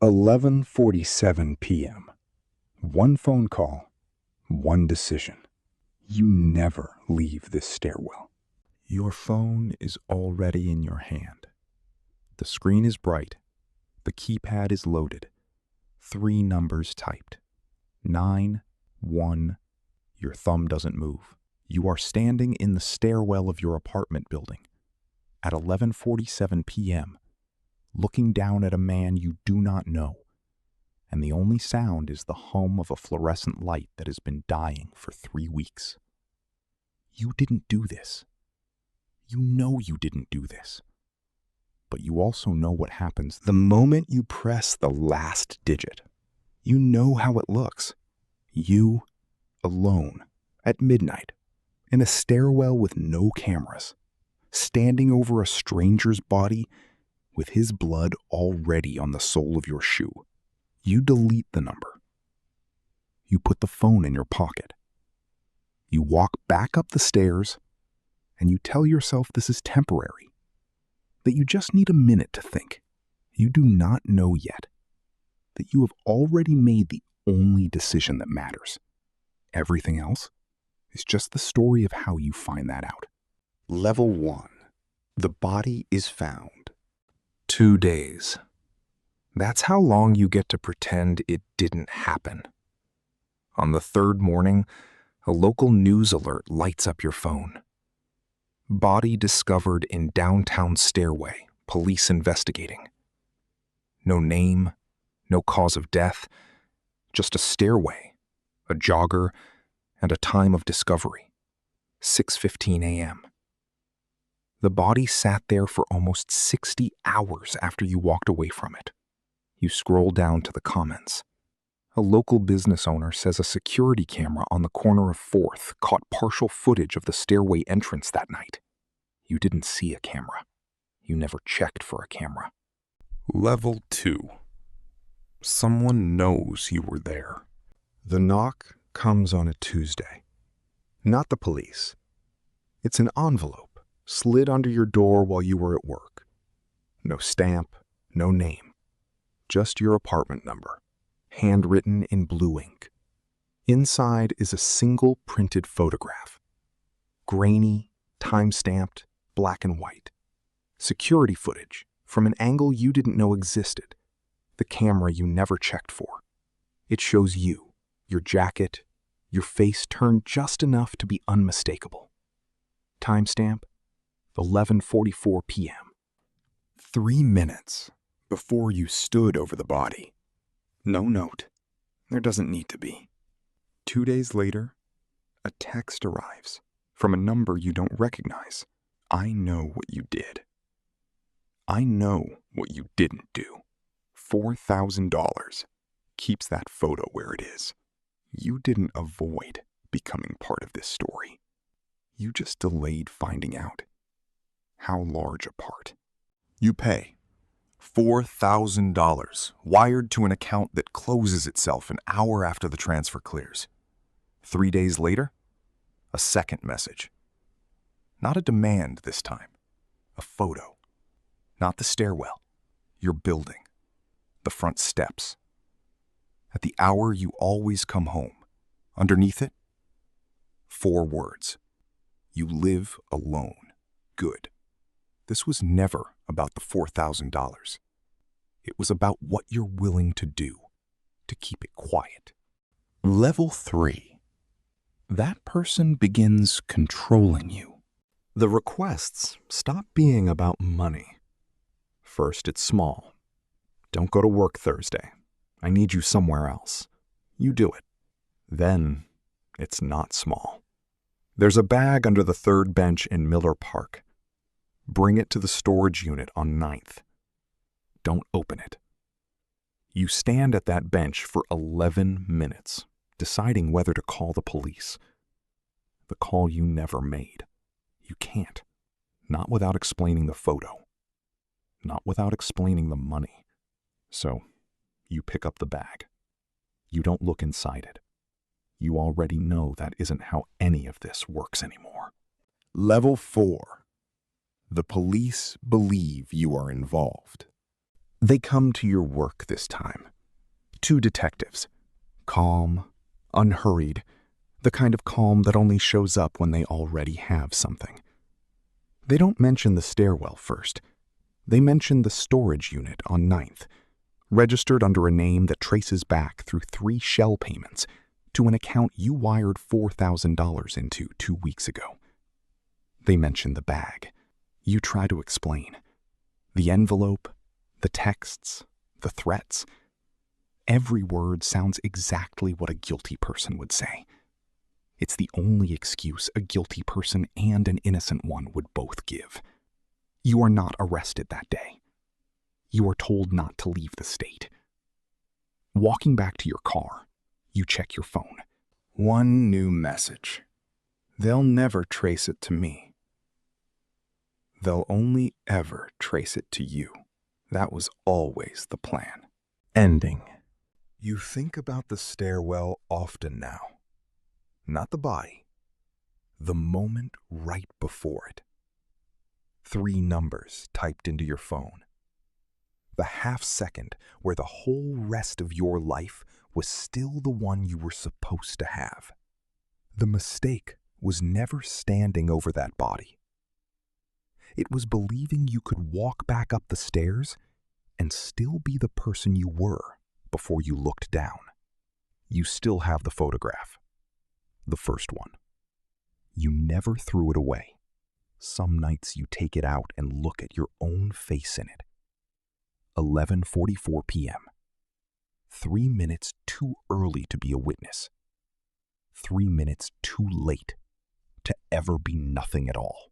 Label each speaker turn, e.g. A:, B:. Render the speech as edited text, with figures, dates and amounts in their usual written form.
A: 11:47 p.m. One phone call, one decision. You never leave this stairwell.
B: Your phone is already in your hand. The screen is bright. The keypad is loaded. 3 numbers typed. 911. Your thumb doesn't move. You are standing in the stairwell of your apartment building at 11:47 p.m., looking down at a man you do not know, and the only sound is the hum of a fluorescent light that has been dying for 3 weeks. You didn't do this. You know you didn't do this. But you also know what happens the moment you press the last digit. You know how it looks. You, alone, at midnight, in a stairwell with no cameras, standing over a stranger's body with his blood already on the sole of your shoe. You delete the number. You put the phone in your pocket. You walk back up the stairs, and you tell yourself this is temporary, that you just need a minute to think. You do not know yet that you have already made the only decision that matters. Everything else is just the story of how you find that out.
A: Level 1. The body is found.
B: 2 days. That's how long you get to pretend it didn't happen. On the 3rd morning, a local news alert lights up your phone. Body discovered in downtown stairway, police investigating. No name, no cause of death, just a stairway, a jogger, and a time of discovery, 6:15 a.m. The body sat there for almost 60 hours after you walked away from it. You scroll down to the comments. A local business owner says a security camera on the corner of 4th caught partial footage of the stairway entrance that night. You didn't see a camera. You never checked for a camera.
A: Level 2. Someone knows you were there. The knock comes on a Tuesday. Not the police. It's an envelope slid under your door while you were at work. No stamp, no name. Just your apartment number, handwritten in blue ink. Inside is a single printed photograph. Grainy, time-stamped, black and white. Security footage from an angle you didn't know existed. The camera you never checked for. It shows you, your jacket, your face turned just enough to be unmistakable. Timestamp, 11:44 p.m. 3 minutes before you stood over the body. No note. There doesn't need to be. 2 days later, a text arrives from a number you don't recognize. I know what you did. I know what you didn't do. $4,000 keeps that photo where it is. You didn't avoid becoming part of this story. You just delayed finding out. How large a part? You pay $4,000 wired to an account that closes itself an hour after the transfer clears. 3 days later, a second message. Not a demand this time, a photo. Not the stairwell, your building, the front steps. At the hour you always come home, underneath it, 4 words. You live alone. Good. This was never about the $4,000. It was about what you're willing to do to keep it quiet. Level 3. That person begins controlling you. The requests stop being about money. First, it's small. Don't go to work Thursday. I need you somewhere else. You do it. Then, it's not small. There's a bag under the 3rd bench in Miller Park. Bring it to the storage unit on 9th. Don't open it. You stand at that bench for 11 minutes, deciding whether to call the police. The call you never made. You can't. Not without explaining the photo. Not without explaining the money. So, you pick up the bag. You don't look inside it. You already know that isn't how any of this works anymore. Level 4. The police believe you are involved.
B: They come to your work this time. Two detectives. Calm, unhurried, the kind of calm that only shows up when they already have something. They don't mention the stairwell first. They mention the storage unit on 9th, registered under a name that traces back through 3 shell payments to an account you wired $4,000 into 2 weeks ago. They mention the bag. You try to explain. The envelope, the texts, the threats. Every word sounds exactly what a guilty person would say. It's the only excuse a guilty person and an innocent one would both give. You are not arrested that day. You are told not to leave the state. Walking back to your car, you check your phone.
A: One new message. They'll never trace it to me. They'll only ever trace it to you. That was always the plan.
B: Ending.
A: You think about the stairwell often now. Not the body. The moment right before it. 3 numbers typed into your phone. The half second where the whole rest of your life was still the one you were supposed to have. The mistake was never standing over that body. It was believing you could walk back up the stairs and still be the person you were before you looked down. You still have the photograph. The first one. You never threw it away. Some nights you take it out and look at your own face in it. 11:44 p.m. 3 minutes too early to be a witness. 3 minutes too late to ever be nothing at all.